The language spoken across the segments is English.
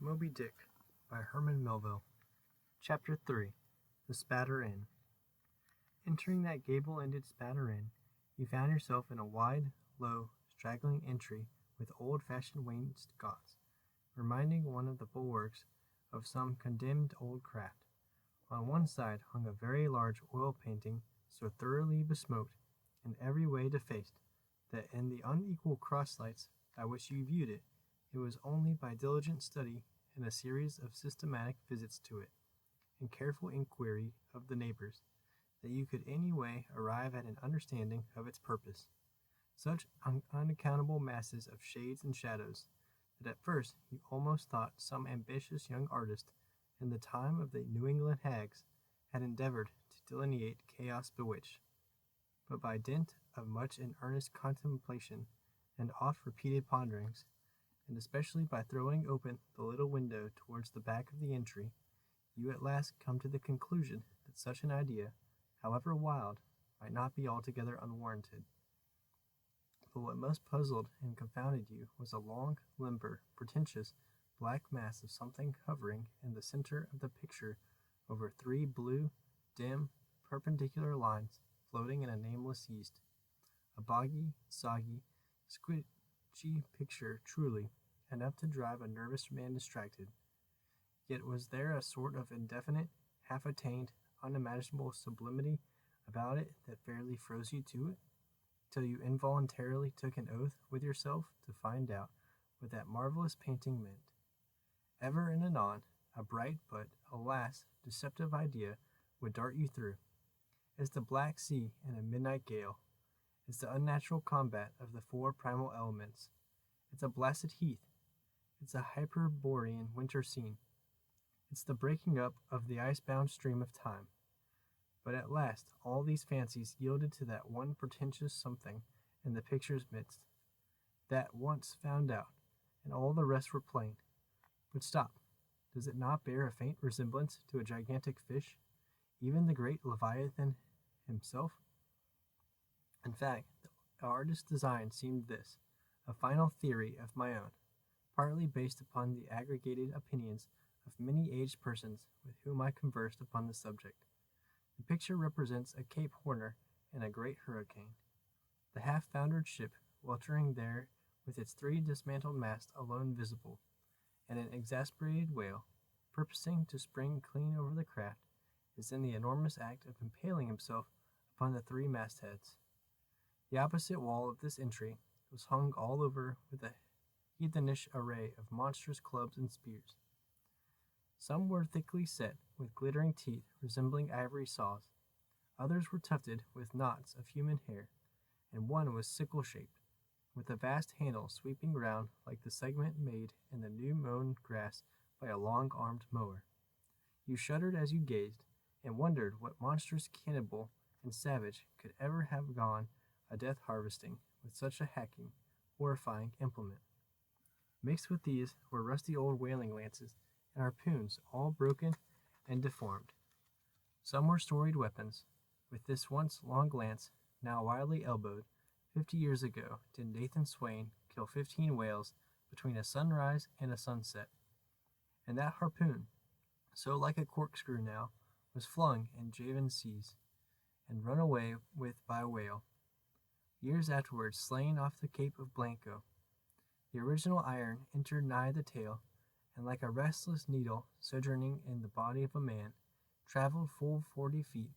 Moby Dick by Herman Melville. Chapter 3. The Spouter-Inn. Entering that gable-ended Spouter-Inn, you found yourself in a wide, low, straggling entry with old-fashioned wainscots, reminding one of the bulwarks of some condemned old craft. On one side hung a very large oil painting so thoroughly besmoked in every way defaced, that in the unequal cross-lights by which you viewed it, it was only by diligent study and a series of systematic visits to it, and careful inquiry of the neighbors, that you could any way arrive at an understanding of its purpose. Such unaccountable masses of shades and shadows, that at first you almost thought some ambitious young artist in the time of the New England hags had endeavored to delineate chaos bewitched. But by dint of much and earnest contemplation and oft-repeated ponderings, and especially by throwing open the little window towards the back of the entry, you at last come to the conclusion that such an idea, however wild, might not be altogether unwarranted. But what most puzzled and confounded you was a long, limber, pretentious, black mass of something hovering in the center of the picture over three blue, dim, perpendicular lines floating in a nameless east. A boggy, soggy, squidgy picture truly, enough to drive a nervous man distracted. Yet was there a sort of indefinite, half-attained, unimaginable sublimity about it that fairly froze you to it, till you involuntarily took an oath with yourself to find out what that marvelous painting meant. Ever and anon, a bright but, alas, deceptive idea would dart you through. It's the black sea in a midnight gale. It's the unnatural combat of the four primal elements. It's a blasted heath. It's a Hyperborean winter scene. It's the breaking up of the ice-bound stream of time. But at last all these fancies yielded to that one pretentious something in the picture's midst. That once found out, and all the rest were plain. But stop, does it not bear a faint resemblance to a gigantic fish, even the great Leviathan himself? In fact, the artist's design seemed this, a final theory of my own, partly based upon the aggregated opinions of many aged persons with whom I conversed upon the subject. The picture represents a Cape Horner in a great hurricane, the half-foundered ship weltering there with its three dismantled masts alone visible, and an exasperated whale, purposing to spring clean over the craft, is in the enormous act of impaling himself upon the three mastheads. The opposite wall of this entry was hung all over with a heathenish array of monstrous clubs and spears. Some were thickly set with glittering teeth resembling ivory saws, others were tufted with knots of human hair, and one was sickle-shaped, with a vast handle sweeping round like the segment made in the new-mown grass by a long-armed mower. You shuddered as you gazed, and wondered what monstrous cannibal and savage could ever have gone a death harvesting with such a hacking, horrifying implement. Mixed with these were rusty old whaling lances and harpoons, all broken and deformed. Some were storied weapons. With this once long lance, now wildly elbowed, 50 years ago did Nathan Swain kill 15 whales between a sunrise and a sunset. And that harpoon, so like a corkscrew now, was flung in Javan seas, and run away with by a whale, years afterwards slain off the Cape of Blanco. The original iron entered nigh the tail, and like a restless needle sojourning in the body of a man, travelled full 40 feet,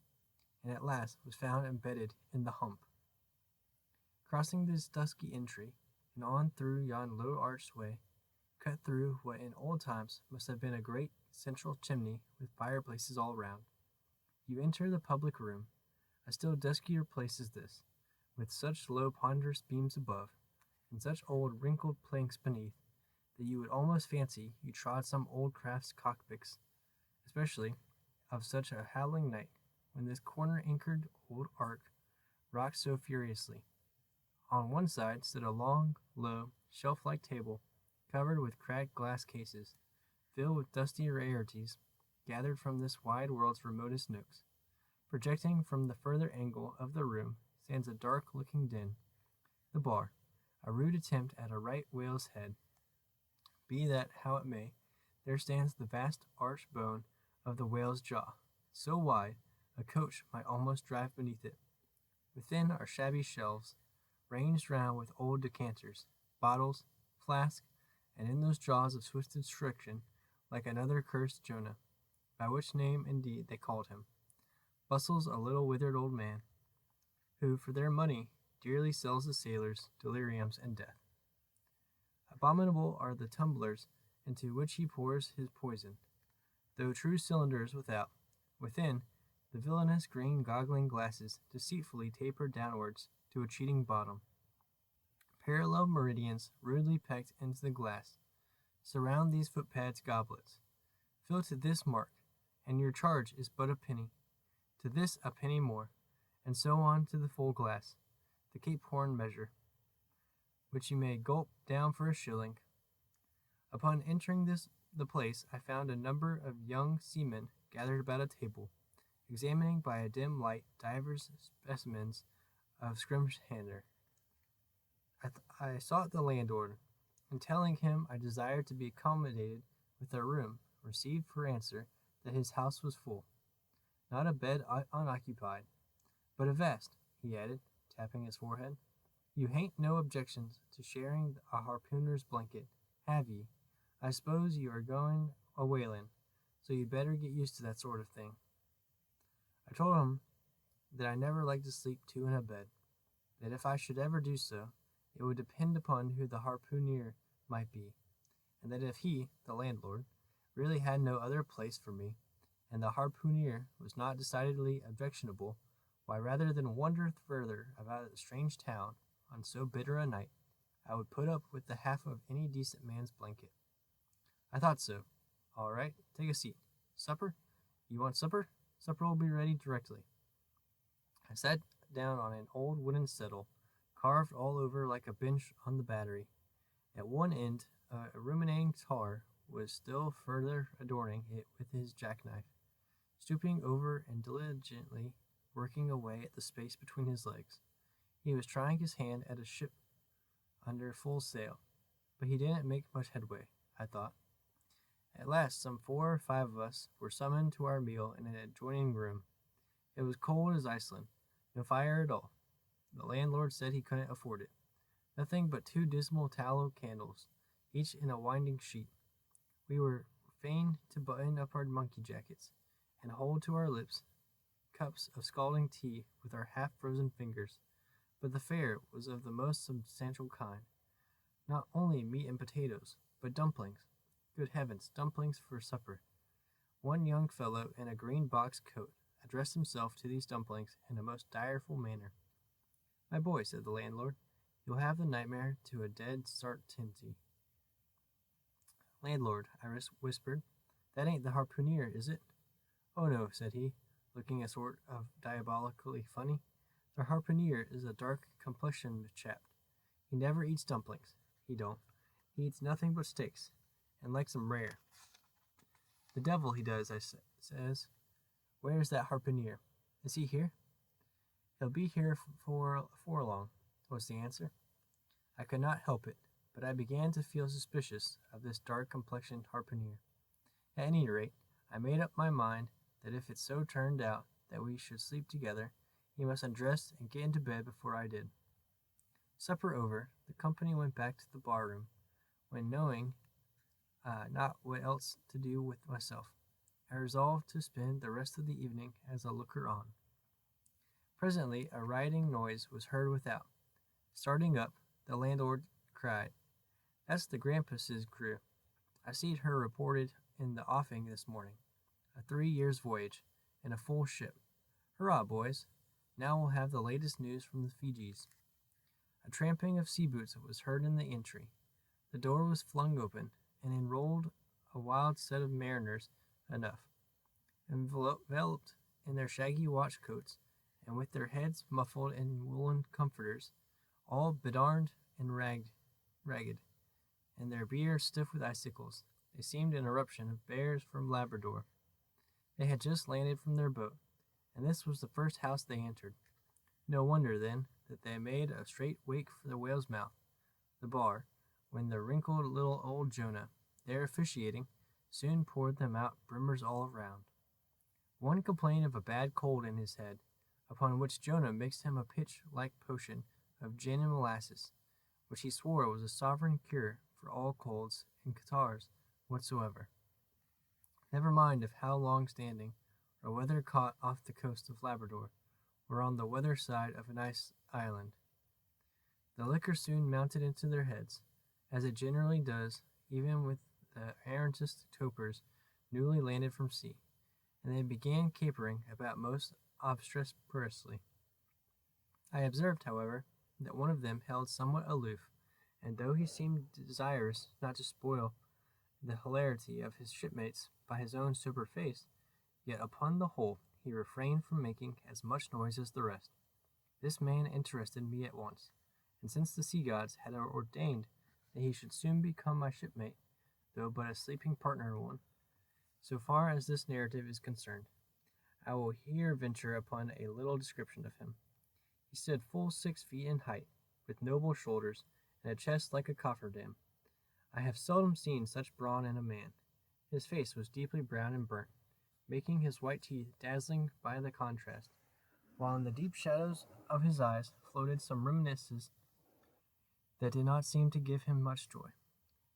and at last was found embedded in the hump. Crossing this dusky entry, and on through yon low archway, cut through what in old times must have been a great central chimney with fireplaces all round, you enter the public room. A still duskier place is this, with such low ponderous beams above, and such old wrinkled planks beneath, that you would almost fancy you trod some old craft's cockpits, especially of such a howling night, when this corner-anchored old ark rocked so furiously. On one side stood a long, low, shelf-like table, covered with cracked glass cases, filled with dusty rarities gathered from this wide world's remotest nooks. Projecting from the further angle of the room stands a dark-looking den, the bar, a rude attempt at a right whale's head. Be that how it may, there stands the vast arched bone of the whale's jaw, so wide a coach might almost drive beneath it. Within are shabby shelves, ranged round with old decanters, bottles, flasks, and in those jaws of twisted friction, like another cursed Jonah, by which name indeed they called him, bustles a little withered old man, who for their money dearly sells the sailors deliriums and death. Abominable are the tumblers into which he pours his poison, though true cylinders without. Within, the villainous green goggling glasses deceitfully taper downwards to a cheating bottom. Parallel meridians, rudely pegged into the glass, surround these footpads goblets. Fill to this mark, and your charge is but a penny. To this a penny more, and so on to the full glass, the Cape Horn measure, which you may gulp down for a shilling. Upon entering the place, I found a number of young seamen gathered about a table, examining by a dim light divers specimens of scrimshander. I sought the landlord, and telling him I desired to be accommodated with a room, received for answer that his house was full, not a bed unoccupied, but a vest, he added, tapping his forehead. You hain't no objections to sharing a harpooner's blanket, have ye? I suppose you are going a whalin', so you'd better get used to that sort of thing. I told him that I never liked to sleep two in a bed, that if I should ever do so, it would depend upon who the harpooner might be, and that if he, the landlord, really had no other place for me, and the harpooner was not decidedly objectionable, why, rather than wander further about a strange town on so bitter a night, I would put up with the half of any decent man's blanket. I thought so. All right, take a seat. Supper? You want supper? Supper will be ready directly. I sat down on an old wooden settle, carved all over like a bench on the battery. At one end, a ruminating tar was still further adorning it with his jackknife, stooping over and diligently working away at the space between his legs. He was trying his hand at a ship under full sail, but he didn't make much headway, I thought. At last, some 4 or 5 of us were summoned to our meal in an adjoining room. It was cold as Iceland, no fire at all. The landlord said he couldn't afford it. Nothing but 2 dismal tallow candles, each in a winding sheet. We were fain to button up our monkey jackets, and hold to our lips cups of scalding tea with our half-frozen fingers, but the fare was of the most substantial kind. Not only meat and potatoes, but dumplings. Good heavens, dumplings for supper. One young fellow in a green box coat addressed himself to these dumplings in a most direful manner. My boy, said the landlord, you'll have the nightmare to a dead certainty. Landlord, I whispered, that ain't the harpooner, is it? Oh no, said he, looking a sort of diabolically funny. The harpooner is a dark-complexioned chap. He never eats dumplings. He don't. He eats nothing but steaks, and likes 'em rare. The devil he does, I says. Where's that harpooner? Is he here? He'll be here for long, was the answer. I could not help it, but I began to feel suspicious of this dark-complexioned harpooner. At any rate, I made up my mind that if it so turned out that we should sleep together, he must undress and get into bed before I did. Supper over, the company went back to the bar-room, when knowing not what else to do with myself, I resolved to spend the rest of the evening as a looker-on. Presently a rioting noise was heard without. Starting up, the landlord cried, That's the Grampus's crew. I seed her reported in the offing this morning. A 3 years' voyage, and a full ship. Hurrah, boys! Now we'll have the latest news from the Fijis. A tramping of sea boots was heard in the entry. The door was flung open, and enrolled a wild set of mariners enough, enveloped in their shaggy watch coats, and with their heads muffled in woolen comforters, all bedarned and ragged, and their beards stiff with icicles. They seemed an eruption of bears from Labrador. They had just landed from their boat, and this was the first house they entered. No wonder, then, that they made a straight wake for the whale's mouth, the bar, when the wrinkled little old Jonah, there officiating, soon poured them out brimmers all around. One complained of a bad cold in his head, upon which Jonah mixed him a pitch-like potion of gin and molasses, which he swore was a sovereign cure for all colds and catarrhs whatsoever. Never mind of how long standing, or whether caught off the coast of Labrador, or on the weather side of an ice island. The liquor soon mounted into their heads, as it generally does, even with the errantest topers newly landed from sea, and they began capering about most obstreperously. I observed, however, that one of them held somewhat aloof, and though he seemed desirous not to spoil the hilarity of his shipmates by his own sober face, yet upon the whole he refrained from making as much noise as the rest. This man interested me at once, and since the sea gods had ordained that he should soon become my shipmate, though but a sleeping partner one, so far as this narrative is concerned, I will here venture upon a little description of him. He stood full 6 feet in height, with noble shoulders, and a chest like a cofferdam. I have seldom seen such brawn in a man. His face was deeply brown and burnt, making his white teeth dazzling by the contrast, while in the deep shadows of his eyes floated some reminiscences that did not seem to give him much joy.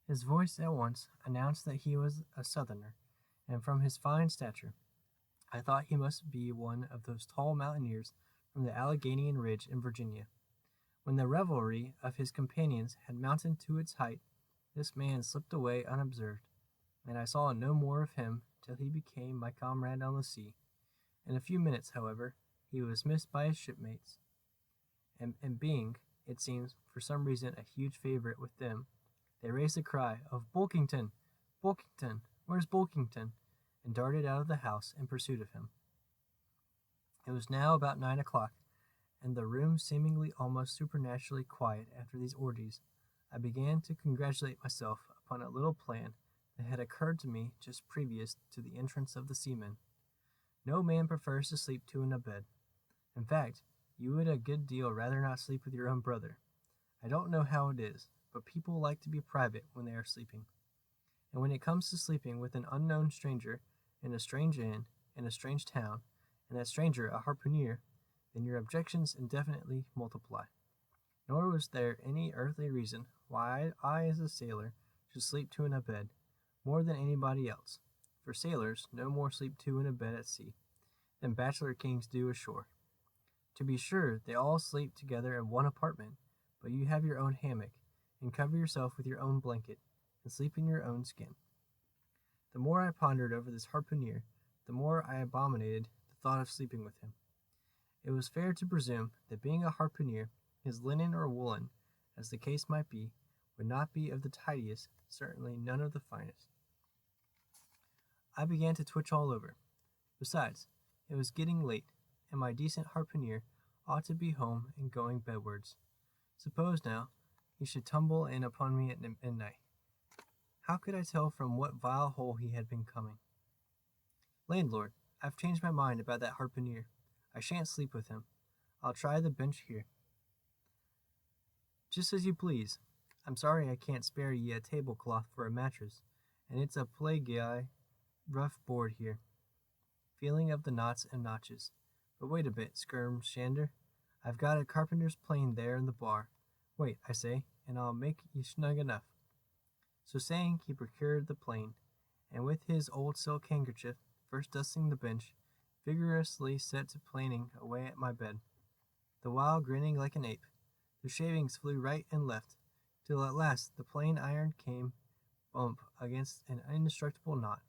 His voice at once announced that he was a southerner, and from his fine stature, I thought he must be one of those tall mountaineers from the Alleghanian Ridge in Virginia. When the revelry of his companions had mounted to its height, this man slipped away unobserved, and I saw no more of him till he became my comrade on the sea. In a few minutes, however, he was missed by his shipmates, and being, it seems, for some reason a huge favorite with them, they raised a cry of "Bulkington! Bulkington! Where's Bulkington?" and darted out of the house in pursuit of him. It was now about 9 o'clock, and the room seemingly almost supernaturally quiet after these orgies. I began to congratulate myself upon a little plan that had occurred to me just previous to the entrance of the seamen. No man prefers to sleep two in a bed. In fact, you would a good deal rather not sleep with your own brother. I don't know how it is, but people like to be private when they are sleeping. And when it comes to sleeping with an unknown stranger in a strange inn, in a strange town, and that stranger a harpooner, then your objections indefinitely multiply. Nor was there any earthly reason why I as a sailor should sleep two in a bed, more than anybody else, for sailors no more sleep two in a bed at sea than bachelor kings do ashore. To be sure, they all sleep together in one apartment, but you have your own hammock, and cover yourself with your own blanket, and sleep in your own skin. The more I pondered over this harpooner, the more I abominated the thought of sleeping with him. It was fair to presume that being a harpooner, his linen or woolen, as the case might be, would not be of the tidiest, certainly none of the finest. I began to twitch all over. Besides, it was getting late, and my decent harpooner ought to be home and going bedwards. Suppose, now, he should tumble in upon me at midnight. How could I tell from what vile hole he had been coming? Landlord, I've changed my mind about that harpooner. I shan't sleep with him. I'll try the bench here. Just as you please. I'm sorry I can't spare ye a tablecloth for a mattress, and it's a plaguey rough board here. Feeling of the knots and notches. But wait a bit, Skirmshander. I've got a carpenter's plane there in the bar. Wait, I say, and I'll make ye snug enough. So saying, he procured the plane, and with his old silk handkerchief, first dusting the bench, vigorously set to planing away at my bed, the while grinning like an ape. The shavings flew right and left, till at last the plain iron came bump against an indestructible knot.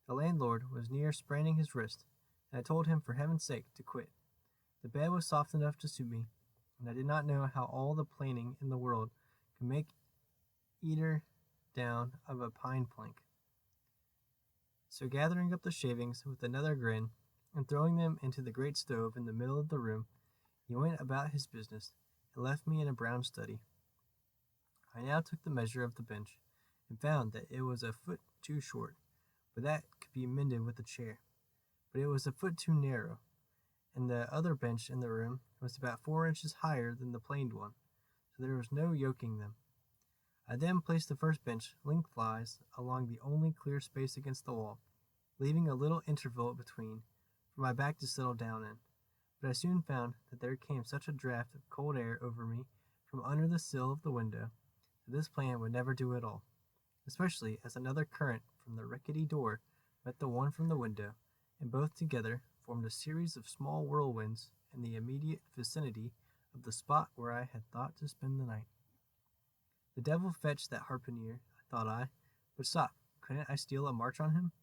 The landlord was near spraining his wrist, and I told him for heaven's sake to quit. The bed was soft enough to suit me, and I did not know how all the planing in the world could make eater down of a pine plank. So gathering up the shavings with another grin, and throwing them into the great stove in the middle of the room, he went about his business, and left me in a brown study. I now took the measure of the bench, and found that it was a foot too short, but that could be mended with a chair. But it was a foot too narrow, and the other bench in the room was about 4 inches higher than the planed one, so there was no yoking them. I then placed the first bench lengthwise along the only clear space against the wall, leaving a little interval between for my back to settle down in. But I soon found that there came such a draught of cold air over me from under the sill of the window that this plan would never do at all, especially as another current from the rickety door met the one from the window, and both together formed a series of small whirlwinds in the immediate vicinity of the spot where I had thought to spend the night. The devil fetch that harpooner, thought I, but stop, couldn't I steal a march on him,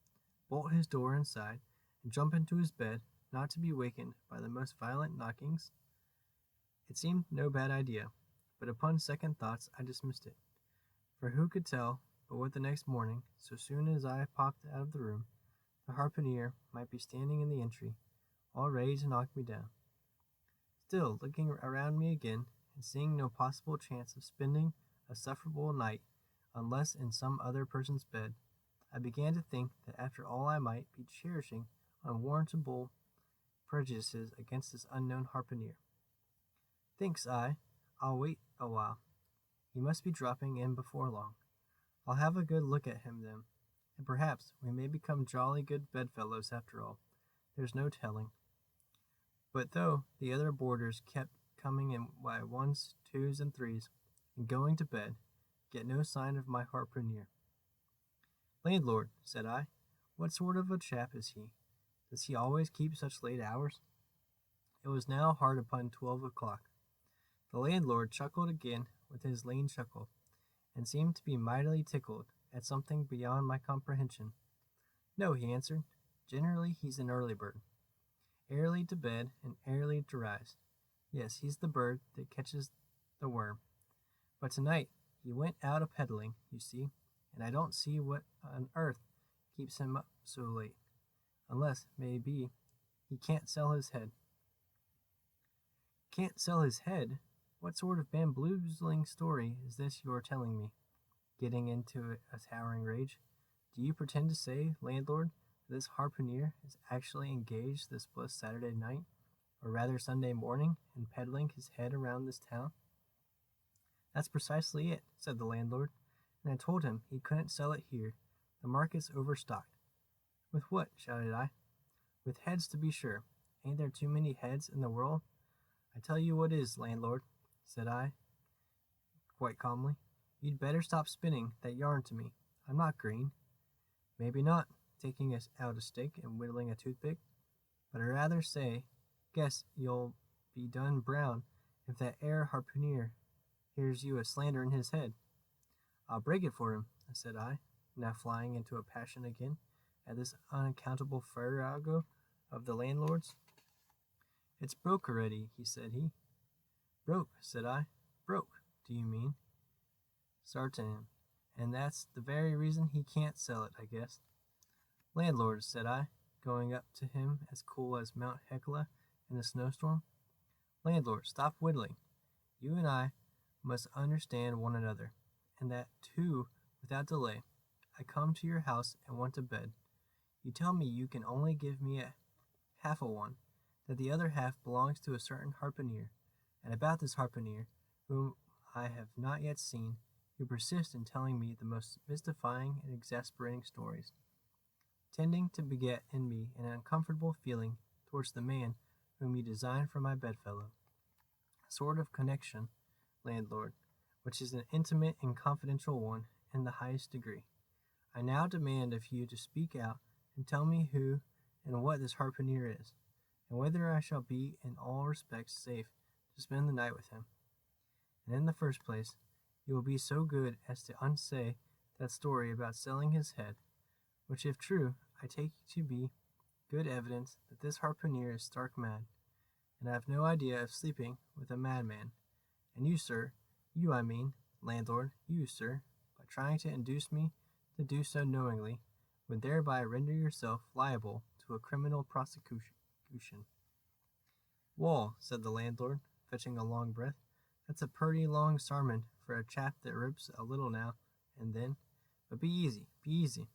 bolt his door inside, and jump into his bed, not to be wakened by the most violent knockings? It seemed no bad idea, but upon second thoughts I dismissed it, for who could tell but what the next morning, so soon as I popped out of the room, the harpooner might be standing in the entry, all ready to knock me down. Still, looking around me again, and seeing no possible chance of spending a sufferable night unless in some other person's bed, I began to think that after all I might be cherishing unwarrantable prejudices against this unknown harpooner. Thinks I, I'll wait a while. He must be dropping in before long. I'll have a good look at him then, and perhaps we may become jolly good bedfellows after all. There's no telling. But though the other boarders kept coming in by ones, twos, and threes, and going to bed, get no sign of my harpooner. Landlord, said I, what sort of a chap is he? Does he always keep such late hours? It was now hard upon 12 o'clock. The landlord chuckled again with his lame chuckle, and seemed to be mightily tickled at something beyond my comprehension. No, he answered, generally he's an early bird. Early to bed and early to rise. Yes, he's the bird that catches the worm. But tonight he went out a-peddling, you see, and I don't see what on earth keeps him up so late, unless, maybe, he can't sell his head. Can't sell his head? What sort of bamboozling story is this you're telling me? Getting into a towering rage. Do you pretend to say, landlord, that this harpooner is actually engaged this blessed Saturday night, or rather Sunday morning, in peddling his head around this town? That's precisely it, said the landlord, and I told him he couldn't sell it here. The market's overstocked. With what? Shouted I. With heads, to be sure. Ain't there too many heads in the world? I tell you what is, landlord, said I, quite calmly. You'd better stop spinning that yarn to me. I'm not green. Maybe not, taking out a stick and whittling a toothpick, but I rather say, guess you'll be done brown if that air harpooner hears you a slandering his head. I'll break it for him, said I, now flying into a passion again at this unaccountable farrago of the landlord's. It's broke already, said he. Broke, said I. Broke, do you mean? Sartain, and that's the very reason he can't sell it, I guess. Landlord, said I, going up to him as cool as Mount Hecla in a snowstorm. Landlord, stop whittling. You and I must understand one another, and that, too, without delay. I come to your house and want a bed. You tell me you can only give me a half a one, that the other half belongs to a certain harpooner, and about this harpooner, whom I have not yet seen, you persist in telling me the most mystifying and exasperating stories, tending to beget in me an uncomfortable feeling towards the man whom you design for my bedfellow. A sort of connection, landlord, which is an intimate and confidential one in the highest degree. I now demand of you to speak out and tell me who and what this harpooner is, and whether I shall be in all respects safe to spend the night with him. And in the first place, you will be so good as to unsay that story about selling his head, which, if true, I take to be good evidence that this harpooner is stark mad, and I have no idea of sleeping with a madman. And you, sir, you, I mean, landlord, you, sir, by trying to induce me to do so knowingly, would thereby render yourself liable to a criminal prosecution. Wall, said the landlord, fetching a long breath, that's a purty long sarmon for a chap that rips a little now and then. But be easy, be easy.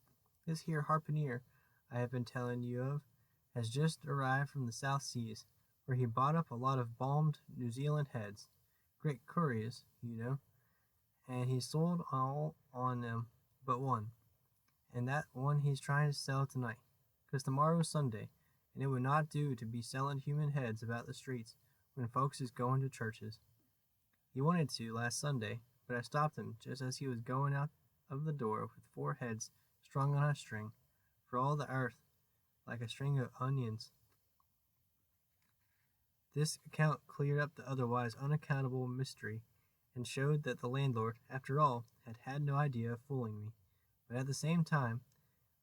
This here harpooner I have been telling you of has just arrived from the South Seas, where he bought up a lot of balmed New Zealand heads, great curios, you know, and he sold all on them but one, and that one he's trying to sell tonight, 'cause tomorrow's Sunday, and it would not do to be selling human heads about the streets when folks is going to churches. He wanted to last Sunday, but I stopped him just as he was going out of the door with 4 heads strung on a string, for all the earth like a string of onions. This account cleared up the otherwise unaccountable mystery, and showed that the landlord, after all, had had no idea of fooling me. But at the same time,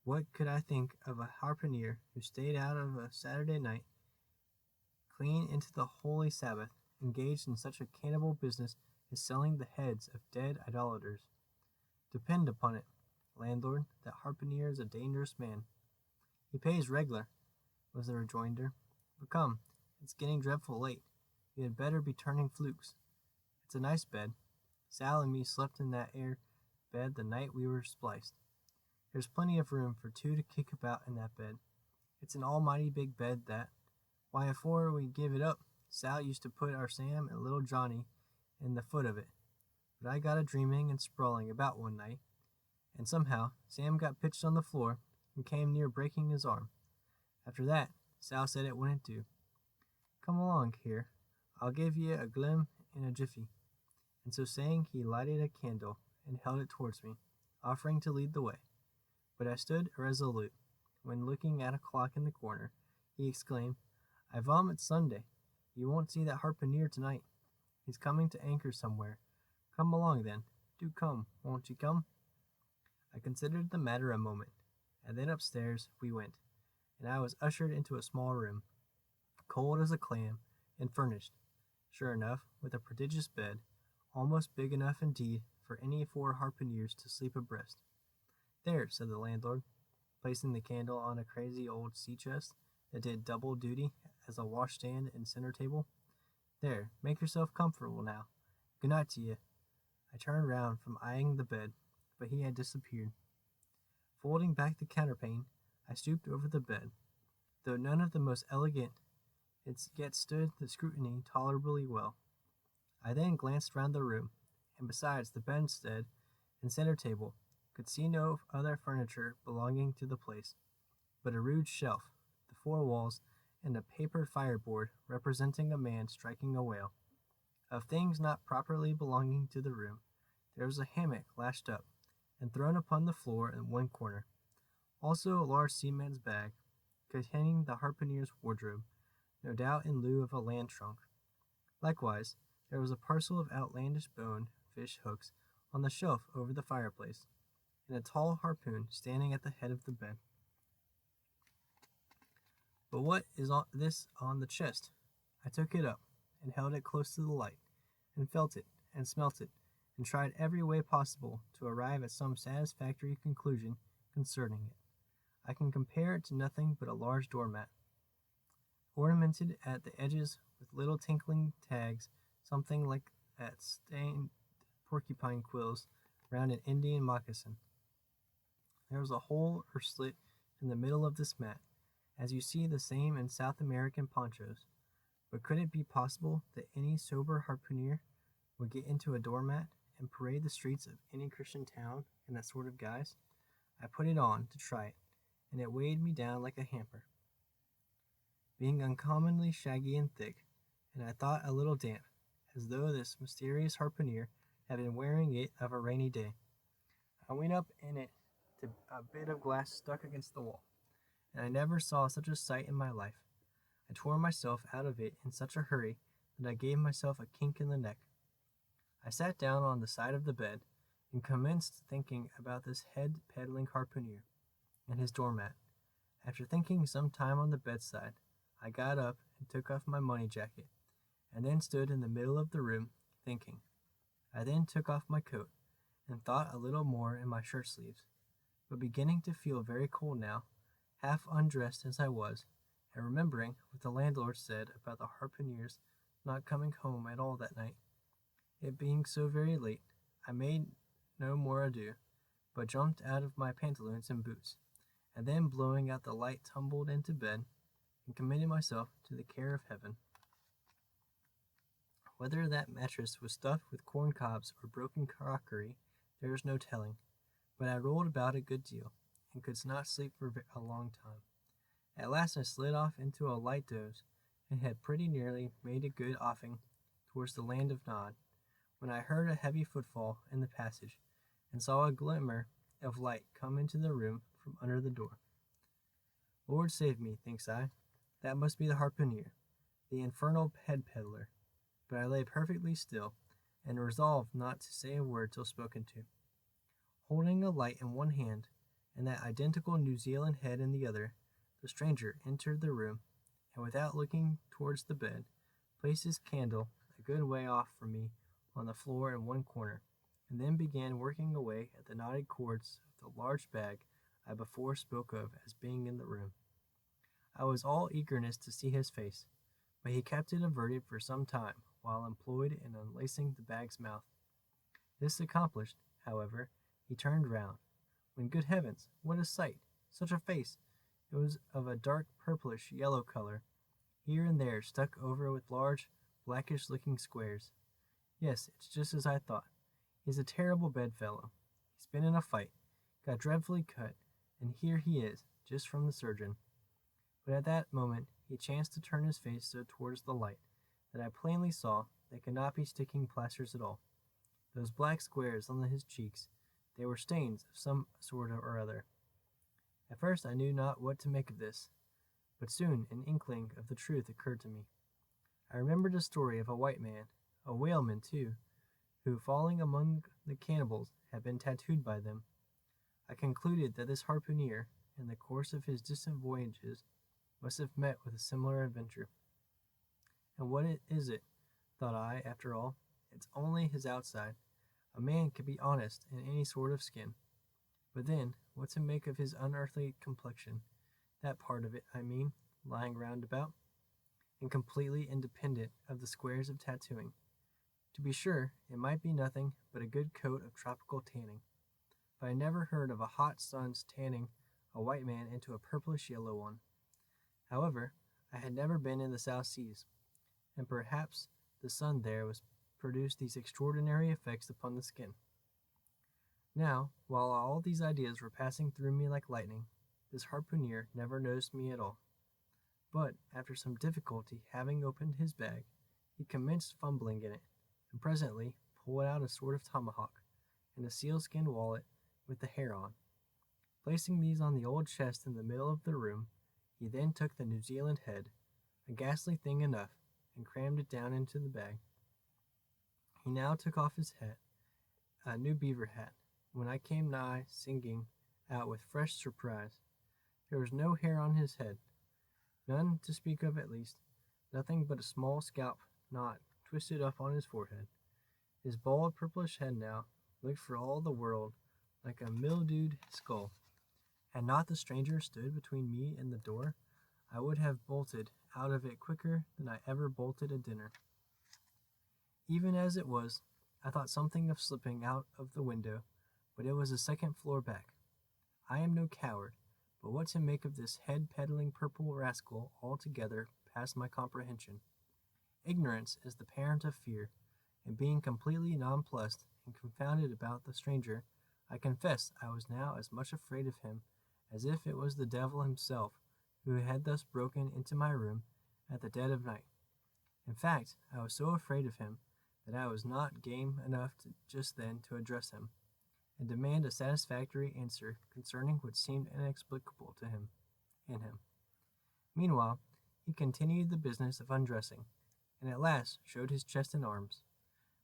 what could I think of a harpooner who stayed out of a Saturday night, clean into the holy Sabbath, engaged in such a cannibal business as selling the heads of dead idolaters? Depend upon it, landlord, that harpooner is a dangerous man. He pays reg'lar, was the rejoinder. But come, it's getting dreadful late. You had better be turning flukes. It's a nice bed. Sal and me slept in that air bed the night we were spliced. There's plenty of room for 2 to kick about in that bed. It's an almighty big bed, that. Why, afore we give it up, Sal used to put our Sam and little Johnny in the foot of it. But I got a dreaming and sprawling about one night, and somehow Sam got pitched on the floor and came near breaking his arm. After that, Sal said it wouldn't do. Come along here, I'll give ye a glim in a jiffy. And so saying, he lighted a candle and held it towards me, offering to lead the way. But I stood irresolute, when, looking at a clock in the corner, he exclaimed, I vomit Sunday. You won't see that harpooner tonight. He's coming to anchor somewhere. Come along then. Do come, won't you come? I considered the matter a moment, and then upstairs we went, and I was ushered into a small room, cold as a clam, and furnished, sure enough, with a prodigious bed, almost big enough indeed for any 4 harpooneers to sleep abreast. There, said the landlord, placing the candle on a crazy old sea chest that did double duty as a washstand and center table. There, make yourself comfortable now. Good night to ye. I turned round from eyeing the bed, but he had disappeared. Folding back the counterpane, I stooped over the bed. Though none of the most elegant, it yet stood the scrutiny tolerably well. I then glanced round the room, and besides the bedstead and center table, could see no other furniture belonging to the place, but a rude shelf, the 4 walls, and a paper fireboard representing a man striking a whale. Of things not properly belonging to the room, there was a hammock lashed up, and thrown upon the floor in one corner. Also a large seaman's bag, containing the harpooner's wardrobe, no doubt in lieu of a land trunk. Likewise, there was a parcel of outlandish bone fish hooks on the shelf over the fireplace, and a tall harpoon standing at the head of the bed. But what is this on the chest? I took it up, and held it close to the light, and felt it, and smelt it, and tried every way possible to arrive at some satisfactory conclusion concerning it. I can compare it to nothing but a large doormat, ornamented at the edges with little tinkling tags, something like that stained porcupine quills round an Indian moccasin. There was a hole or slit in the middle of this mat, as you see the same in South American ponchos. But could it be possible that any sober harpooner would get into a doormat and parade the streets of any Christian town in that sort of guise? I put it on to try it, and it weighed me down like a hamper, being uncommonly shaggy and thick, and I thought a little damp, as though this mysterious harpooner had been wearing it of a rainy day. I went up in it to a bit of glass stuck against the wall, and I never saw such a sight in my life. I tore myself out of it in such a hurry that I gave myself a kink in the neck. I sat down on the side of the bed, and commenced thinking about this head-peddling harpooner and his doormat. After thinking some time on the bedside, I got up and took off my money jacket, and then stood in the middle of the room, thinking. I then took off my coat, and thought a little more in my shirt sleeves, but beginning to feel very cold now, half undressed as I was, and remembering what the landlord said about the harpooner's not coming home at all that night, it being so very late, I made no more ado, but jumped out of my pantaloons and boots, and then blowing out the light tumbled into bed, and committed myself to the care of heaven. Whether that mattress was stuffed with corn cobs or broken crockery, there was no telling, but I rolled about a good deal, and could not sleep for a long time. At last I slid off into a light doze, and had pretty nearly made a good offing towards the land of Nod, when I heard a heavy footfall in the passage, and saw a glimmer of light come into the room from under the door. Lord save me, thinks I, that must be the harpooner, the infernal head peddler. But I lay perfectly still, and resolved not to say a word till spoken to. Holding a light in one hand, and that identical New Zealand head in the other, the stranger entered the room, and without looking towards the bed, placed his candle a good way off from me on the floor in one corner, and then began working away at the knotted cords of the large bag I before spoke of as being in the room. I was all eagerness to see his face, but he kept it averted for some time while employed in unlacing the bag's mouth. This accomplished, however, he turned round, when, good heavens, what a sight! Such a face! It was of a dark purplish yellow color, here and there stuck over with large, blackish-looking squares. Yes, it's just as I thought. He's a terrible bedfellow. He's been in a fight, got dreadfully cut, and here he is, just from the surgeon. But at that moment he chanced to turn his face so towards the light that I plainly saw they could not be sticking plasters at all. Those black squares on his cheeks, they were stains of some sort or other. At first I knew not what to make of this, but soon an inkling of the truth occurred to me. I remembered a story of a white man, a whaleman too, who, falling among the cannibals, had been tattooed by them. I concluded that this harpooner, in the course of his distant voyages, must have met with a similar adventure. And what is it, thought I, after all? It's only his outside. A man can be honest in any sort of skin. But then, what to make of his unearthly complexion, that part of it, I mean, lying round about, and completely independent of the squares of tattooing? To be sure, it might be nothing but a good coat of tropical tanning, but I never heard of a hot sun's tanning a white man into a purplish yellow one. However, I had never been in the South Seas, and perhaps the sun there was produced these extraordinary effects upon the skin. Now, while all these ideas were passing through me like lightning, this harpooner never noticed me at all. But, after some difficulty, having opened his bag, he commenced fumbling in it, and presently pulled out a sort of tomahawk, and a sealskin wallet with the hair on. Placing these on the old chest in the middle of the room, he then took the New Zealand head, a ghastly thing enough, and crammed it down into the bag. He now took off his hat, a new beaver hat, when I came nigh, singing out with fresh surprise. There was no hair on his head, none to speak of at least, nothing but a small scalp knot twisted up on his forehead. His bald purplish head now looked for all the world like a mildewed skull. Had not the stranger stood between me and the door, I would have bolted out of it quicker than I ever bolted a dinner. Even as it was, I thought something of slipping out of the window, but it was a second floor back. I am no coward, but what to make of this head-peddling purple rascal altogether past my comprehension. Ignorance is the parent of fear, and being completely nonplussed and confounded about the stranger, I confess I was now as much afraid of him as if it was the devil himself who had thus broken into my room at the dead of night. In fact, I was so afraid of him that I was not game enough just then to address him, and demand a satisfactory answer concerning what seemed inexplicable to him in him. Meanwhile, he continued the business of undressing, and at last showed his chest and arms.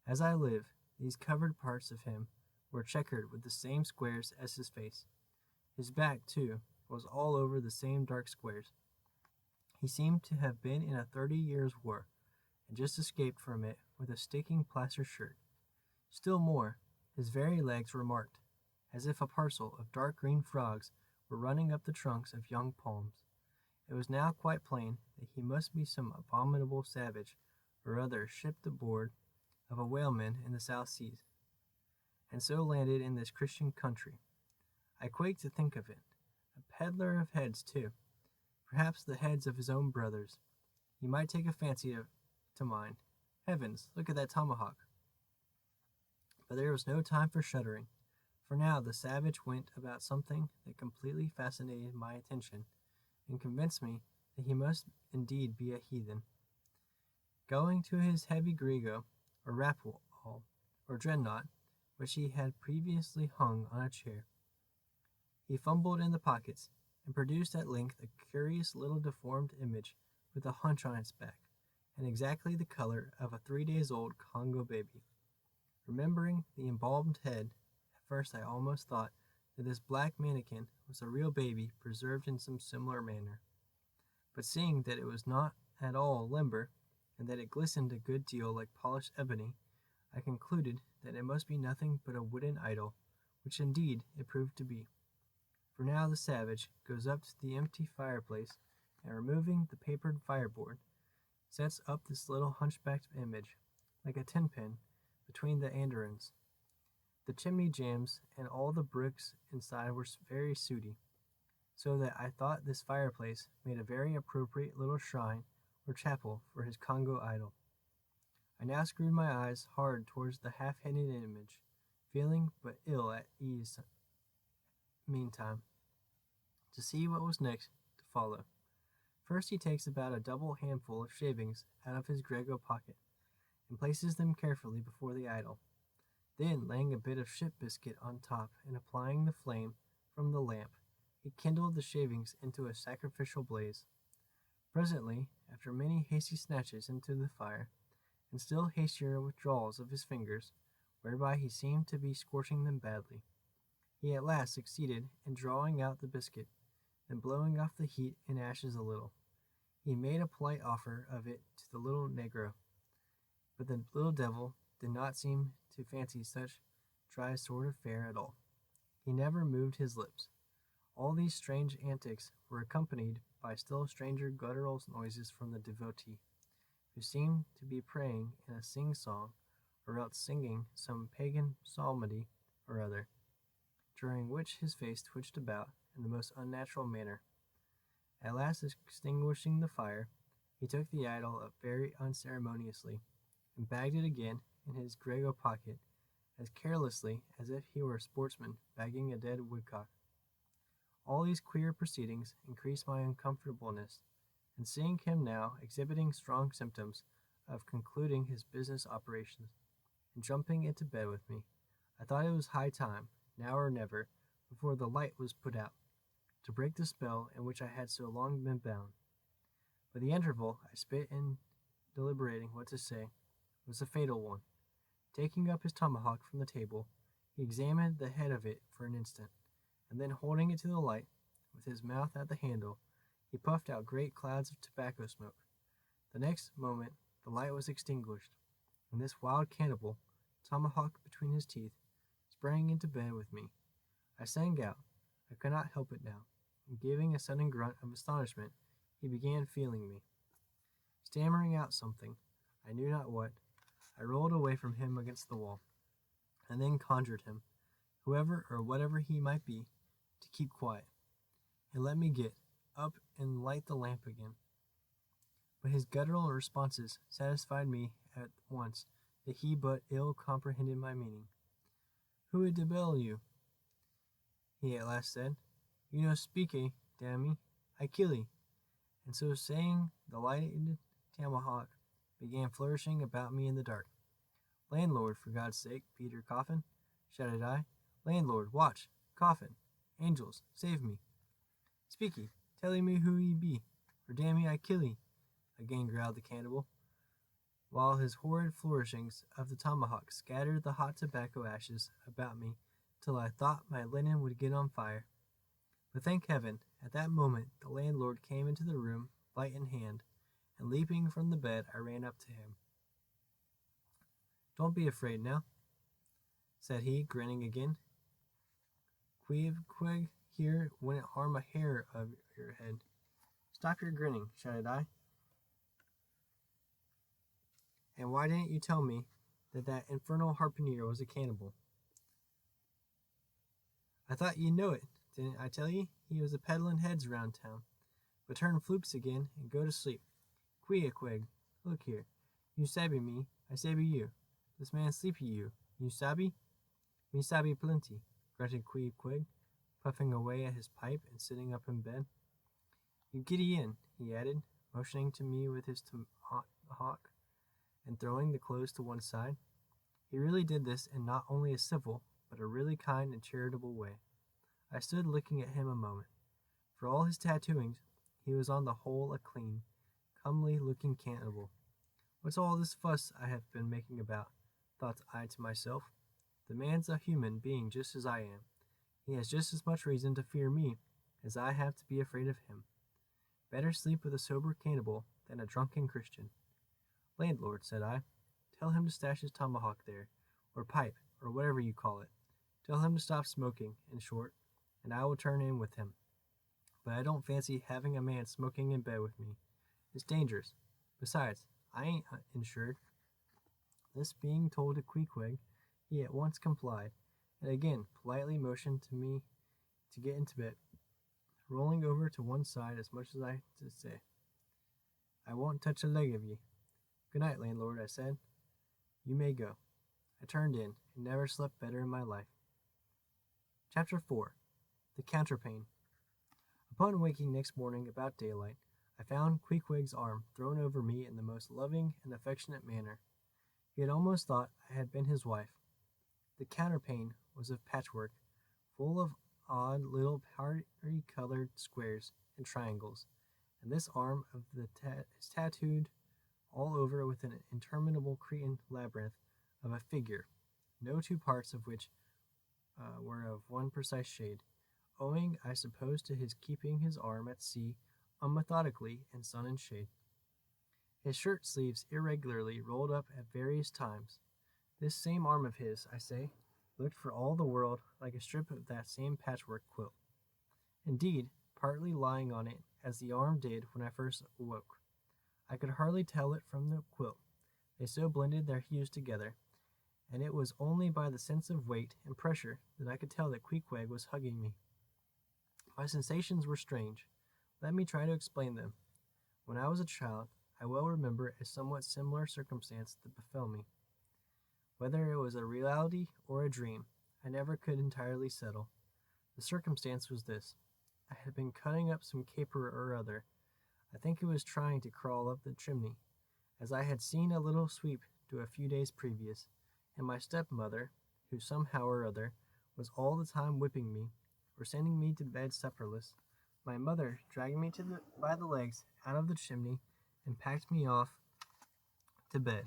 As I live, these covered parts of him were checkered with the same squares as his face. His back, too, was all over the same dark squares. He seemed to have been in a 30 years' war, and just escaped from it with a sticking plaster shirt. Still more, his very legs were marked, as if a parcel of dark green frogs were running up the trunks of young palms. It was now quite plain that he must be some abominable savage or other shipped aboard of a whaleman in the South Seas, and so landed in this Christian country. I quake to think of it. A peddler of heads, too. Perhaps the heads of his own brothers. He might take a fancy to mine, Heavens, look at that tomahawk! But there was no time for shuddering, for now the savage went about something that completely fascinated my attention and convinced me that he must indeed be a heathen. Going to his heavy grego, or rapwall, or dreadnought, which he had previously hung on a chair, he fumbled in the pockets, and produced at length a curious little deformed image with a hunch on its back, and exactly the color of a 3 days old Congo baby. Remembering the embalmed head, at first I almost thought that this black mannequin was a real baby preserved in some similar manner. But seeing that it was not at all limber, and that it glistened a good deal like polished ebony, I concluded that it must be nothing but a wooden idol, which indeed it proved to be. For now the savage goes up to the empty fireplace, and removing the papered fireboard, sets up this little hunchbacked image, like a tin pin, between the andirons. The chimney jambs and all the bricks inside were very sooty, so that I thought this fireplace made a very appropriate little shrine or chapel for his Congo idol. I now screwed my eyes hard towards the half-hidden image, feeling but ill at ease meantime, to see what was next to follow. First he takes about a double handful of shavings out of his grego pocket, and places them carefully before the idol. Then, laying a bit of ship biscuit on top and applying the flame from the lamp, he kindled the shavings into a sacrificial blaze. Presently, after many hasty snatches into the fire, and still hastier withdrawals of his fingers, whereby he seemed to be scorching them badly, he at last succeeded in drawing out the biscuit, and blowing off the heat and ashes a little. He made a polite offer of it to the little negro, but the little devil did not seem to fancy such dry sort of fare at all. He never moved his lips. All these strange antics were accompanied by still stranger guttural noises from the devotee, who seemed to be praying in a sing-song, or else singing some pagan psalmody or other, during which his face twitched about in the most unnatural manner. At last, extinguishing the fire, he took the idol up very unceremoniously, and bagged it again in his grego pocket, as carelessly as if he were a sportsman bagging a dead woodcock. All these queer proceedings increased my uncomfortableness, and seeing him now exhibiting strong symptoms of concluding his business operations, and jumping into bed with me, I thought it was high time, now or never, before the light was put out, to break the spell in which I had so long been bound. But the interval I spent in deliberating what to say was a fatal one. Taking up his tomahawk from the table, he examined the head of it for an instant, and then holding it to the light, with his mouth at the handle, he puffed out great clouds of tobacco smoke. The next moment the light was extinguished, and this wild cannibal, tomahawk between his teeth, sprang into bed with me. I sang out. I could not help it now, and giving a sudden grunt of astonishment, he began feeling me. Stammering out something, I knew not what, I rolled away from him against the wall, and then conjured him, whoever or whatever he might be, to keep quiet, and let me get up and light the lamp again. But his guttural responses satisfied me at once that he but ill comprehended my meaning. "Who de bell you?" he at last said. "You no speake, dammy, I killee." And so saying, the lighted tomahawk began flourishing about me in the dark. "Landlord, for God's sake, Peter Coffin!" shouted I. "Landlord, watch! Coffin! Angels, save me!" "Speaky, tell me who ye be, or dammy I killee," again growled the cannibal, while his horrid flourishings of the tomahawk scattered the hot tobacco ashes about me till I thought my linen would get on fire. But thank heaven, at that moment the landlord came into the room, light in hand, and leaping from the bed I ran up to him. "Don't be afraid now," said he, grinning again. "Queeque here wouldn't harm a hair of your head." "Stop your grinning," shouted I. "And why didn't you tell me that infernal harpooner was a cannibal?" "I thought you'd know it. Didn't I tell ye he was a peddling heads round town? But turn flukes again and go to sleep. Queeque, look here. You sabby me, I say be you. This man sleepy you sabi? Me sabi plenty, grunted Queeque, puffing away at his pipe and sitting up in bed. You giddy in, he added, motioning to me with his tomahawk and throwing the clothes to one side. He really did this in not only a civil, but a really kind and charitable way. I stood looking at him a moment. For all his tattooings, he was on the whole a clean, comely-looking cannibal. What's all this fuss I have been making about? Thought I to myself. The man's a human being just as I am. He has just as much reason to fear me as I have to be afraid of him. Better sleep with a sober cannibal than a drunken Christian. Landlord, said I, tell him to stash his tomahawk there, or pipe, or whatever you call it. Tell him to stop smoking, in short, and I will turn in with him. But I don't fancy having a man smoking in bed with me. It's dangerous. Besides, I ain't insured. This being told to Queeque, he at once complied, and again politely motioned to me to get into bed, rolling over to one side as much as I to say, I won't touch a leg of ye. Good night, landlord, I said. You may go. I turned in, and never slept better in my life. Chapter 4. The Counterpane. Upon waking next morning about daylight, I found Queequeg's arm thrown over me in the most loving and affectionate manner. He had almost thought I had been his wife. The counterpane was of patchwork, full of odd little party-colored squares and triangles, and this arm of the is tattooed all over with an interminable Cretan labyrinth of a figure, no two parts of which were of one precise shade, owing, I suppose, to his keeping his arm at sea unmethodically in sun and shade. His shirt sleeves irregularly rolled up at various times. This same arm of his, I say, looked for all the world like a strip of that same patchwork quilt. Indeed, partly lying on it, as the arm did when I first awoke. I could hardly tell it from the quilt. They so blended their hues together, and it was only by the sense of weight and pressure that I could tell that Queeque was hugging me. My sensations were strange. Let me try to explain them. When I was a child, I well remember a somewhat similar circumstance that befell me. Whether it was a reality or a dream, I never could entirely settle. The circumstance was this. I had been cutting up some caper or other. I think it was trying to crawl up the chimney, as I had seen a little sweep do a few days previous, and my stepmother, who somehow or other was all the time whipping me, or sending me to bed supperless, my mother dragged me by the legs out of the chimney and packed me off to bed,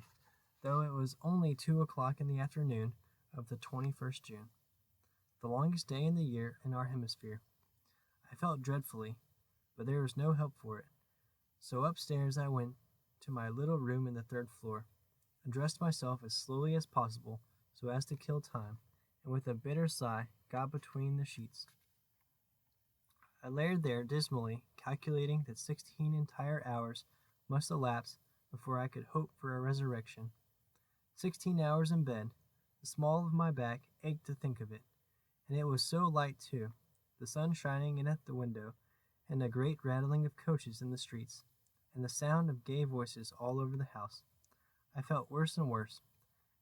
though it was only 2 o'clock in the afternoon of the 21st June, the longest day in the year in our hemisphere. I felt dreadfully, but there was no help for it. So upstairs I went to my little room in the 3rd floor, and dressed myself as slowly as possible so as to kill time, and with a bitter sigh got between the sheets. I lay there dismally, calculating that 16 entire hours must elapse before I could hope for a resurrection. 16 hours in bed. The small of my back ached to think of it, and it was so light too, the sun shining in at the window, and a great rattling of coaches in the streets, and the sound of gay voices all over the house. I felt worse and worse.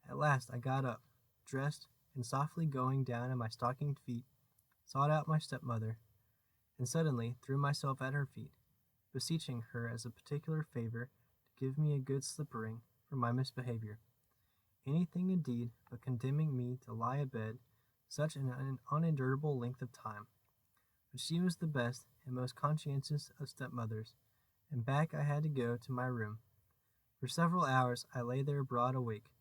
At last I got up, dressed, and softly going down in my stockinged feet, sought out my stepmother, and suddenly threw myself at her feet, beseeching her as a particular favor to give me a good slippering for my misbehavior. Anything indeed but condemning me to lie abed such an unendurable length of time. But she was the best and most conscientious of stepmothers, and back I had to go to my room. For several hours I lay there broad awake,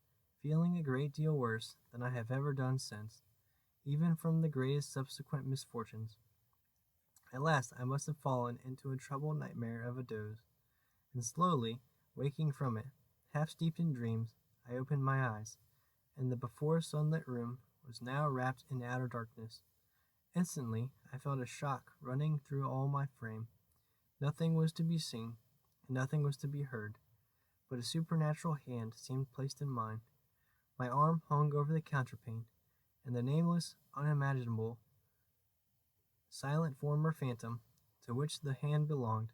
feeling a great deal worse than I have ever done since, even from the greatest subsequent misfortunes. At last I must have fallen into a troubled nightmare of a doze, and slowly, waking from it, half steeped in dreams, I opened my eyes, and the before sunlit room was now wrapped in outer darkness. Instantly I felt a shock running through all my frame. Nothing was to be seen, and nothing was to be heard, but a supernatural hand seemed placed in mine. My arm hung over the counterpane, and the nameless, unimaginable, silent form or phantom, to which the hand belonged,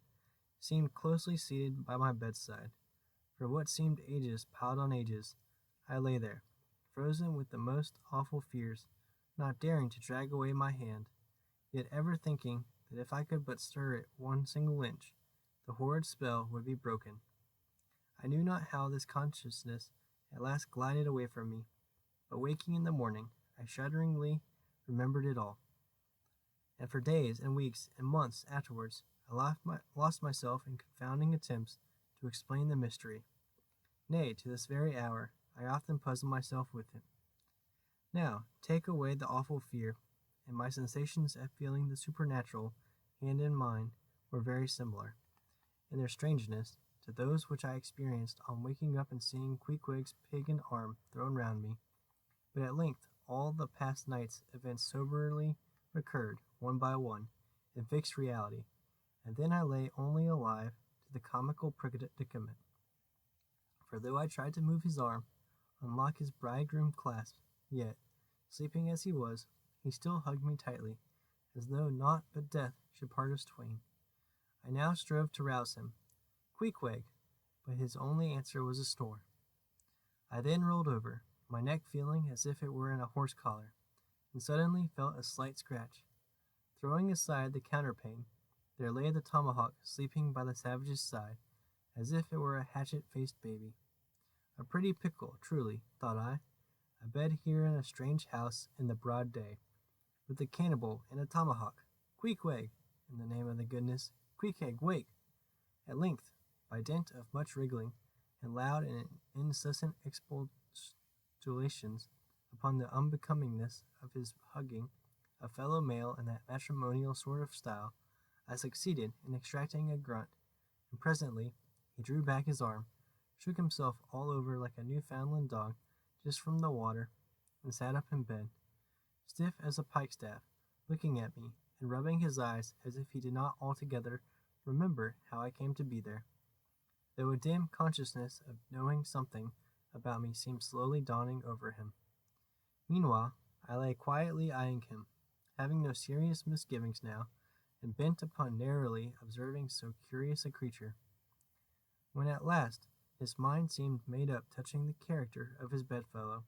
seemed closely seated by my bedside. For what seemed ages piled on ages, I lay there, frozen with the most awful fears, not daring to drag away my hand, yet ever thinking that if I could but stir it 1 single inch, the horrid spell would be broken. I knew not how this consciousness at last glided away from me, but waking in the morning, I shudderingly remembered it all. And for days and weeks and months afterwards, I lost myself in confounding attempts to explain the mystery. Nay, to this very hour, I often puzzle myself with it. Now, take away the awful fear, and my sensations at feeling the supernatural hand in mine were very similar, in their strangeness, to those which I experienced on waking up and seeing Queequeg's pagan arm thrown round me. But at length all the past night's events soberly recurred, one by one, in fixed reality, and then I lay only alive to the comical predicament. For though I tried to move his arm, unlock his bridegroom clasp, yet, sleeping as he was, he still hugged me tightly, as though naught but death should part us twain. I now strove to rouse him. Queequeg, but his only answer was a snore. I then rolled over, my neck feeling as if it were in a horse collar, and suddenly felt a slight scratch. Throwing aside the counterpane, there lay the tomahawk sleeping by the savage's side, as if it were a hatchet-faced baby. A pretty pickle, truly, thought I, a bed here in a strange house in the broad day, with a cannibal and a tomahawk. Queequeg, in the name of the goodness, Queequeg, wake! At length, by dint of much wriggling, and loud and incessant expostulations upon the unbecomingness of his hugging a fellow male in that matrimonial sort of style, I succeeded in extracting a grunt, and presently he drew back his arm, shook himself all over like a Newfoundland dog just from the water, and sat up in bed, stiff as a pikestaff, looking at me, and rubbing his eyes as if he did not altogether remember how I came to be there, though a dim consciousness of knowing something about me seemed slowly dawning over him. Meanwhile, I lay quietly eyeing him, having no serious misgivings now, and bent upon narrowly observing so curious a creature. When at last his mind seemed made up touching the character of his bedfellow,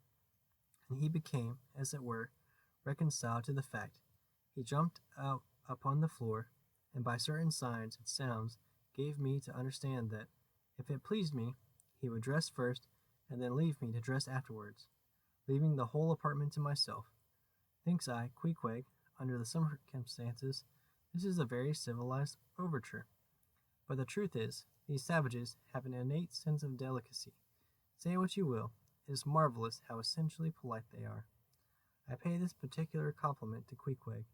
and he became, as it were, reconciled to the fact, he jumped out upon the floor, and by certain signs and sounds gave me to understand that, if it pleased me, he would dress first, and then leave me to dress afterwards, leaving the whole apartment to myself. Thinks I, Queequeg, under the circumstances, this is a very civilized overture. But the truth is, these savages have an innate sense of delicacy. Say what you will, it is marvelous how essentially polite they are. I pay this particular compliment to Queequeg,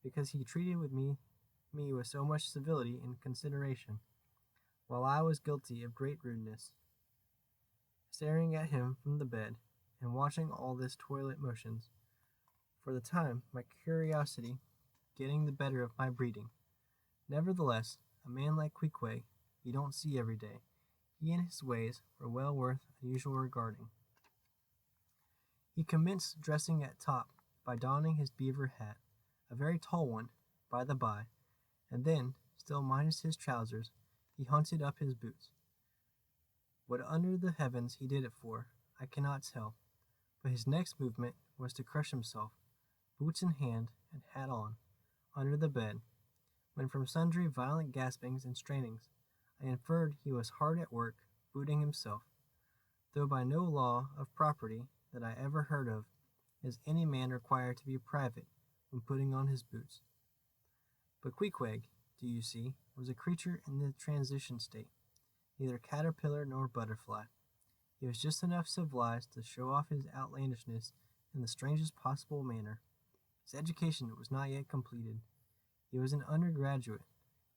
because he treated me with so much civility and consideration, while I was guilty of great rudeness. Staring at him from the bed, and watching all his toilet motions, for the time my curiosity getting the better of my breeding. Nevertheless, a man like Queequeg you don't see every day. He and his ways were well worth unusual regarding. He commenced dressing at top by donning his beaver hat, a very tall one, by the by, and then, still minus his trousers, he hunted up his boots. What under the heavens he did it for, I cannot tell, but his next movement was to crush himself, boots in hand and hat on, under the bed, when from sundry violent gaspings and strainings, I inferred he was hard at work booting himself, though by no law of property that I ever heard of is any man required to be private when putting on his boots. But Queequeg, do you see, was a creature in the transition state, neither caterpillar nor butterfly. He was just enough civilized to show off his outlandishness in the strangest possible manner. His education was not yet completed. He was an undergraduate.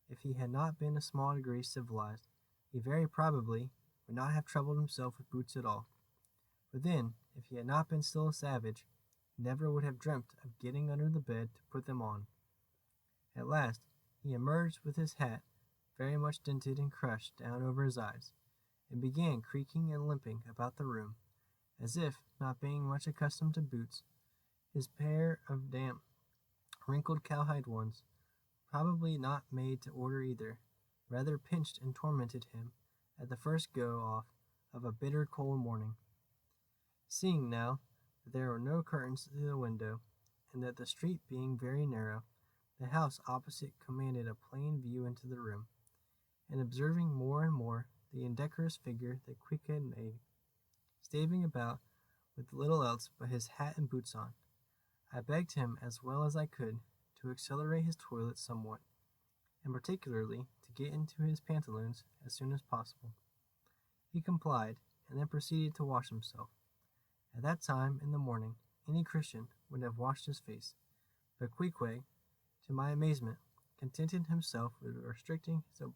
If he had not been a small degree civilized, he very probably would not have troubled himself with boots at all. But then, if he had not been still a savage, he never would have dreamt of getting under the bed to put them on. At last, he emerged with his hat very much dented and crushed down over his eyes, and began creaking and limping about the room, as if, not being much accustomed to boots, his pair of damp, wrinkled cowhide ones, probably not made to order either, rather pinched and tormented him at the first go off of a bitter cold morning. Seeing now that there were no curtains to the window, and that the street being very narrow, the house opposite commanded a plain view into the room, and observing more and more the indecorous figure that Queeque had made, staving about with little else but his hat and boots on, I begged him as well as I could to accelerate his toilet somewhat, and particularly to get into his pantaloons as soon as possible. He complied, and then proceeded to wash himself. At that time in the morning any Christian would have washed his face, but Queeque, to my amazement, contented himself with restricting his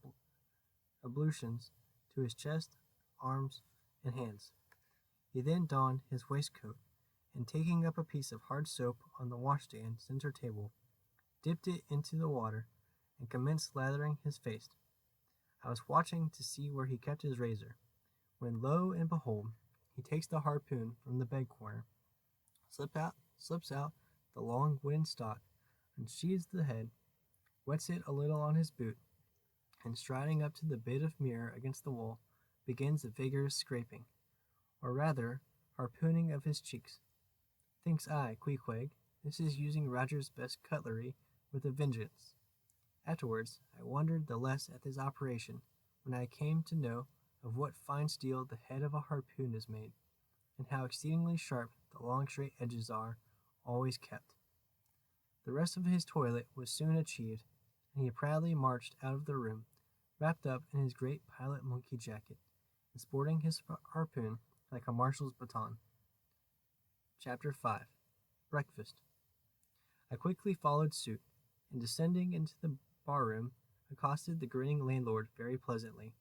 ablutions to his chest, arms, and hands. He then donned his waistcoat, and taking up a piece of hard soap on the washstand center table, dipped it into the water, and commenced lathering his face. I was watching to see where he kept his razor, when lo and behold, he takes the harpoon from the bed corner, slips out the long wooden stock, unsheathes the head, wets it a little on his boot, and striding up to the bit of mirror against the wall, begins a vigorous scraping, or rather harpooning of his cheeks. Thinks I, Queeque, this is using Roger's best cutlery with a vengeance. Afterwards, I wondered the less at this operation when I came to know of what fine steel the head of a harpoon is made, and how exceedingly sharp the long straight edges are, always kept. The rest of his toilet was soon achieved, and he proudly marched out of the room, wrapped up in his great pilot monkey jacket, and sporting his harpoon like a marshal's baton. Chapter 5. Breakfast. I quickly followed suit, and descending into the bar-room, accosted the grinning landlord very pleasantly.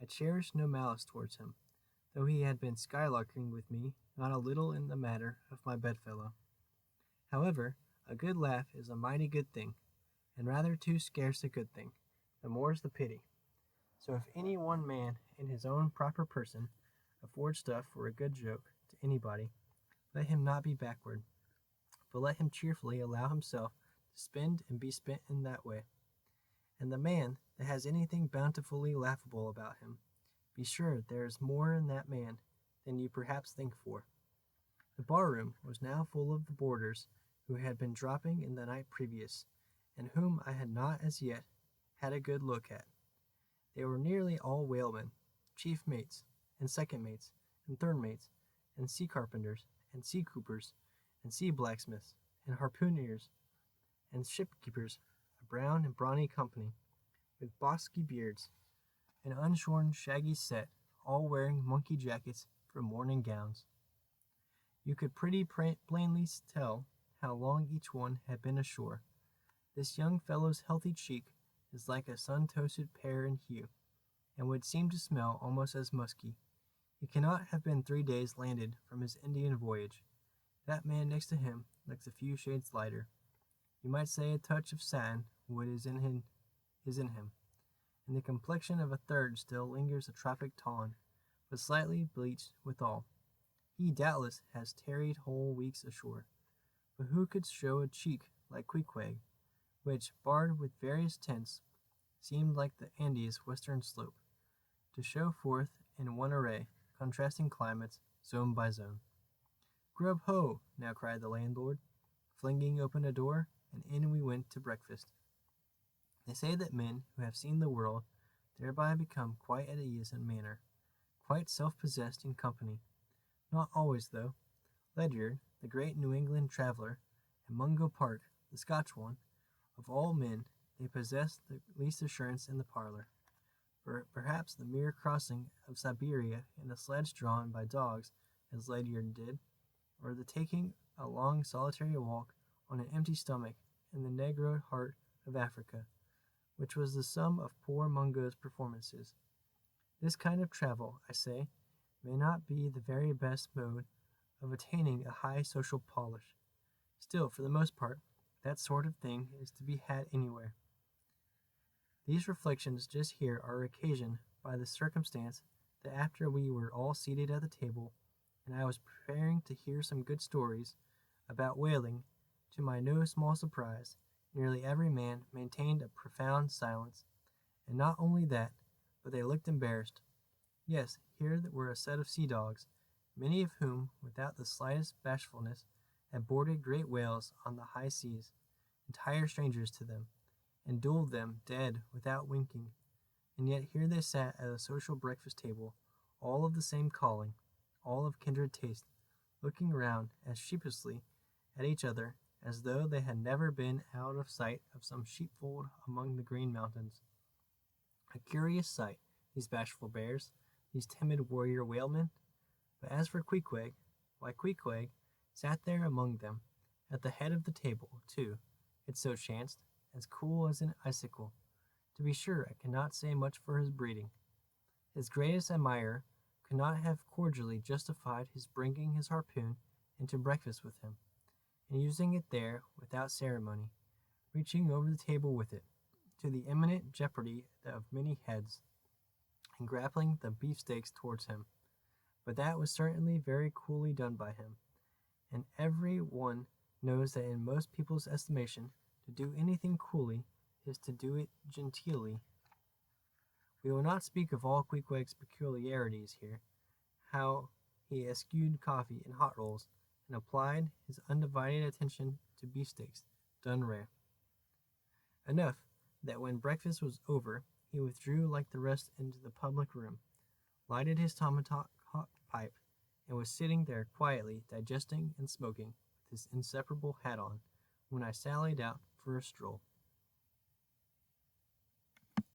I cherished no malice towards him, though he had been skylarking with me not a little in the matter of my bedfellow. However, a good laugh is a mighty good thing, and rather too scarce a good thing, the more's the pity. So if any one man in his own proper person affords stuff for a good joke to anybody, let him not be backward, but let him cheerfully allow himself to spend and be spent in that way. And the man that has anything bountifully laughable about him, be sure there is more in that man than you perhaps think for. The bar-room was now full of the boarders who had been dropping in the night previous, and whom I had not as yet had a good look at. They were nearly all whalemen, chief mates, and second mates, and third mates, and sea carpenters, and sea coopers, and sea blacksmiths, and harpooneers, and shipkeepers, a brown and brawny company, with bosky beards, and unshorn shaggy set, all wearing monkey jackets for morning gowns. You could pretty plainly tell how long each one had been ashore. This young fellow's healthy cheek is like a sun-toasted pear in hue, and would seem to smell almost as musky. He cannot have been 3 days landed from his Indian voyage. That man next to him looks a few shades lighter. You might say a touch of satin wood is in him, and the complexion of a third still lingers a tropic tan, but slightly bleached withal. He doubtless has tarried whole weeks ashore. But who could show a cheek like Queeque, which, barred with various tints, seemed like the Andes' western slope, to show forth in one array, contrasting climates, zone by zone. "Grub ho!" now cried the landlord, flinging open a door, and in we went to breakfast. They say that men who have seen the world thereby become quite at ease in manner, quite self-possessed in company. Not always, though. Ledyard, the great New England traveler, and Mungo Park, the Scotch one, of all men they possess the least assurance in the parlor. For perhaps the mere crossing of Siberia in a sledge drawn by dogs, as Ledyard did, or the taking a long solitary walk on an empty stomach in the negro heart of Africa, which was the sum of poor Mungo's performances. This kind of travel, I say, may not be the very best mode of attaining a high social polish. Still, for the most part, that sort of thing is to be had anywhere. These reflections just here are occasioned by the circumstance that after we were all seated at the table, and I was preparing to hear some good stories about whaling, to my no small surprise, nearly every man maintained a profound silence, and not only that, but they looked embarrassed. Yes, here were a set of sea dogs, many of whom, without the slightest bashfulness, had boarded great whales on the high seas, entire strangers to them, and duelled them dead without winking. And yet here they sat at a social breakfast table, all of the same calling, all of kindred taste, looking round as sheepishly at each other as though they had never been out of sight of some sheepfold among the green mountains. A curious sight, these bashful bears, these timid warrior whalemen. But as for Queeque, why, Queeque sat there among them, at the head of the table, too, it so chanced, as cool as an icicle. To be sure, I cannot say much for his breeding. His greatest admirer could not have cordially justified his bringing his harpoon into breakfast with him, and using it there without ceremony, reaching over the table with it, to the imminent jeopardy of many heads, and grappling the beefsteaks towards him. But that was certainly very coolly done by him, and every one knows that in most people's estimation, to do anything coolly is to do it genteelly. We will not speak of all Queequeg's peculiarities here, how he eschewed coffee and hot rolls, and applied his undivided attention to beefsteaks, done rare. Enough that when breakfast was over, he withdrew like the rest into the public room, lighted his tomahawk pipe, and was sitting there quietly digesting and smoking, with his inseparable hat on, when I sallied out for a stroll.